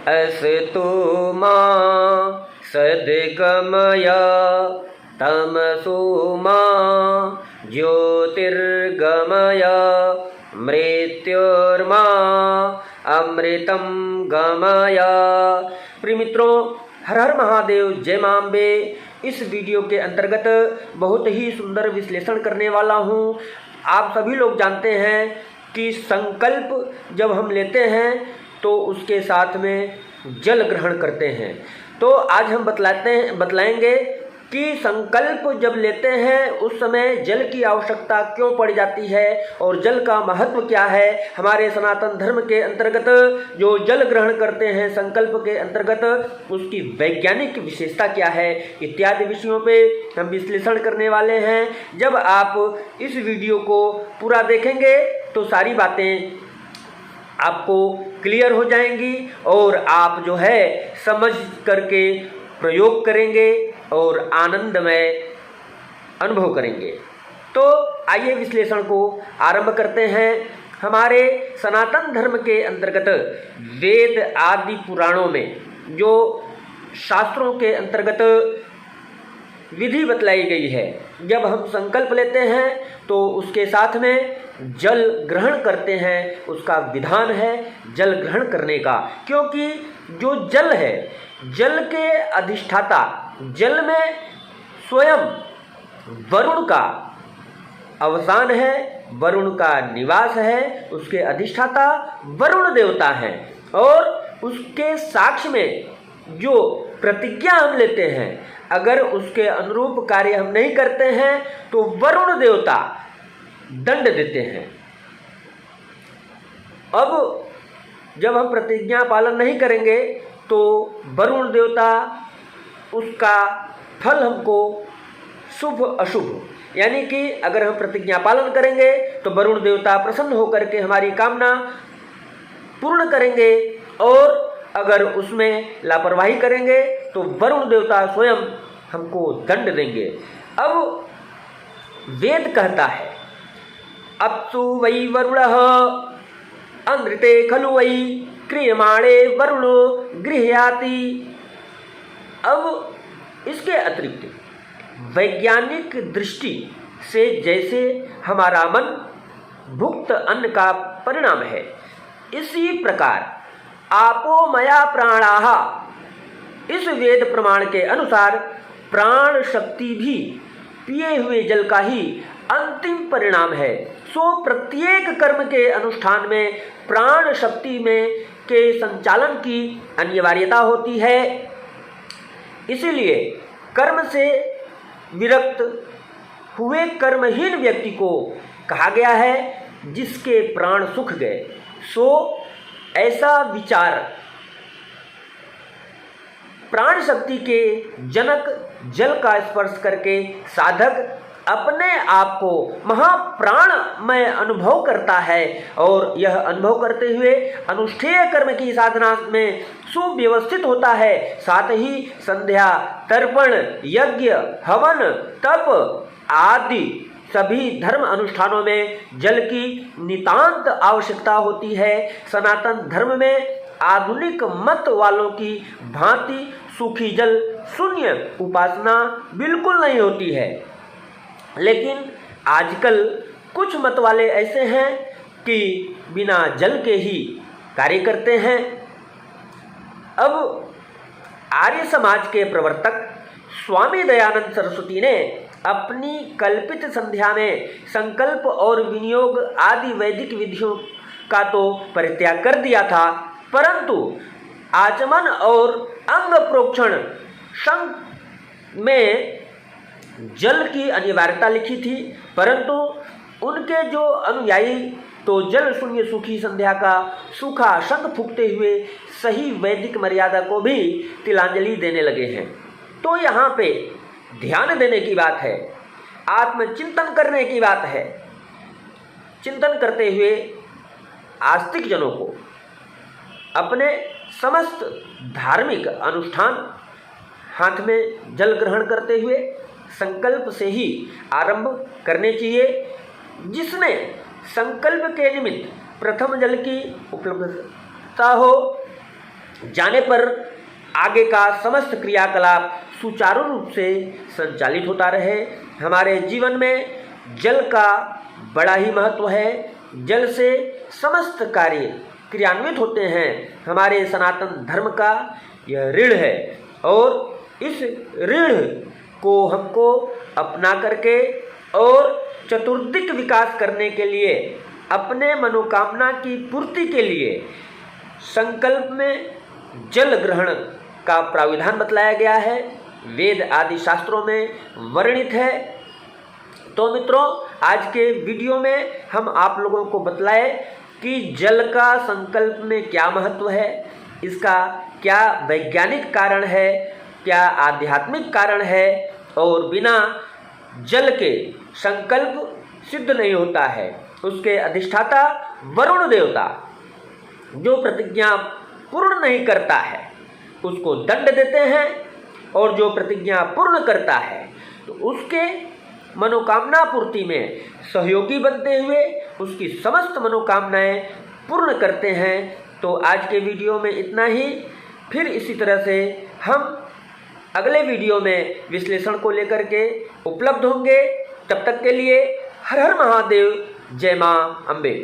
अस्तु मा सद्गमय तमसो मा ज्योतिर्गमय मृत्युर्मा अमृतम गमय। प्रिय मित्रों, हर हर महादेव, जय मां अम्बे। इस वीडियो के अंतर्गत बहुत ही सुंदर विश्लेषण करने वाला हूं। आप सभी लोग जानते हैं कि संकल्प जब हम लेते हैं तो उसके साथ में जल ग्रहण करते हैं। तो आज हम बतलाएंगे कि संकल्प जब लेते हैं उस समय जल की आवश्यकता क्यों पड़ जाती है और जल का महत्व क्या है। हमारे सनातन धर्म के अंतर्गत जो जल ग्रहण करते हैं संकल्प के अंतर्गत, उसकी वैज्ञानिक विशेषता क्या है, इत्यादि विषयों पे हम विश्लेषण करने वाले हैं। जब आप इस वीडियो को पूरा देखेंगे तो सारी बातें आपको क्लियर हो जाएंगी और आप जो है समझ करके प्रयोग करेंगे और आनंदमय अनुभव करेंगे। तो आइए विश्लेषण को आरंभ करते हैं। हमारे सनातन धर्म के अंतर्गत वेद आदि पुराणों में जो शास्त्रों के अंतर्गत विधि बतलाई गई है, जब हम संकल्प लेते हैं तो उसके साथ में जल ग्रहण करते हैं, उसका विधान है जल ग्रहण करने का। क्योंकि जो जल है, जल के अधिष्ठाता, जल में स्वयं वरुण का अवसान है, वरुण का निवास है, उसके अधिष्ठाता वरुण देवता हैं। और उसके साक्ष्य में जो प्रतिज्ञा हम लेते हैं, अगर उसके अनुरूप कार्य हम नहीं करते हैं तो वरुण देवता दंड देते हैं। अब जब हम प्रतिज्ञा पालन नहीं करेंगे तो वरुण देवता उसका फल हमको शुभ अशुभ, यानी कि अगर हम प्रतिज्ञा पालन करेंगे तो वरुण देवता प्रसन्न होकर के हमारी कामना पूर्ण करेंगे, और अगर उसमें लापरवाही करेंगे तो वरुण देवता स्वयं हमको दंड देंगे। अब वेद कहता है अप्सु वै वरुणः अनृते खलु वै क्रियमाणे वरुणो गृह्याति। अब इसके अतिरिक्त वैज्ञानिक दृष्टि से जैसे हमारा मन भुक्त अन्न का परिणाम है, इसी प्रकार आपो मया प्राणाः, इस वेद प्रमाण के अनुसार प्राण शक्ति भी पिए हुए जल का ही अंतिम परिणाम है। सो प्रत्येक कर्म के अनुष्ठान में प्राण शक्ति में के संचालन की अनिवार्यता होती है। इसीलिए कर्म से विरक्त हुए कर्महीन व्यक्ति को कहा गया है जिसके प्राण सूख गए। सो ऐसा विचार प्राण शक्ति के जनक जल का स्पर्श करके साधक अपने आप को महाप्राणमय अनुभव करता है, और यह अनुभव करते हुए अनुष्ठेय कर्म की साधना में सुव्यवस्थित होता है। साथ ही संध्या, तर्पण, यज्ञ, हवन, तप आदि सभी धर्म अनुष्ठानों में जल की नितांत आवश्यकता होती है। सनातन धर्म में आधुनिक मत वालों की भांति सूखी जल शून्य उपासना बिल्कुल नहीं होती है, लेकिन आजकल कुछ मत वाले ऐसे हैं कि बिना जल के ही कार्य करते हैं। अब आर्य समाज के प्रवर्तक स्वामी दयानंद सरस्वती ने अपनी कल्पित संध्या में संकल्प और विनियोग आदि वैदिक विधियों का तो परित्याग कर दिया था, परंतु आचमन और अंग प्रोक्षण संघ में जल की अनिवार्यता लिखी थी। परंतु उनके जो अनुयायी तो जल शून्य सूखी संध्या का सूखा शंख फूंकते हुए सही वैदिक मर्यादा को भी तिलांजलि देने लगे हैं। तो यहाँ पे ध्यान देने की बात है, आत्मचिंतन करने की बात है। चिंतन करते हुए आस्तिक जनों को अपने समस्त धार्मिक अनुष्ठान हाथ में जल ग्रहण करते हुए संकल्प से ही आरंभ करने चाहिए, जिसमें संकल्प के निमित्त प्रथम जल की उपलब्धता हो, जाने पर आगे का समस्त क्रियाकलाप सुचारू रूप से संचालित होता रहे। हमारे जीवन में जल का बड़ा ही महत्व है। जल से समस्त कार्य क्रियान्वित होते हैं। हमारे सनातन धर्म का यह ऋण है और इस ऋण को हमको अपना करके और चतुर्दिक विकास करने के लिए, अपने मनोकामना की पूर्ति के लिए संकल्प में जल ग्रहण का प्राविधान बतलाया गया है, वेद आदि शास्त्रों में वर्णित है। तो मित्रों, आज के वीडियो में हम आप लोगों को बतलाए कि जल का संकल्प में क्या महत्व है, इसका क्या वैज्ञानिक कारण है, क्या आध्यात्मिक कारण है, और बिना जल के संकल्प सिद्ध नहीं होता है। उसके अधिष्ठाता वरुण देवता जो प्रतिज्ञा पूर्ण नहीं करता है उसको दंड देते हैं, और जो प्रतिज्ञा पूर्ण करता है तो उसके मनोकामना पूर्ति में सहयोगी बनते हुए उसकी समस्त मनोकामनाएं पूर्ण करते हैं। तो आज के वीडियो में इतना ही। फिर इसी तरह से हम अगले वीडियो में विश्लेषण को लेकर के उपलब्ध होंगे। तब तक के लिए हर हर महादेव, जय मां अम्बे।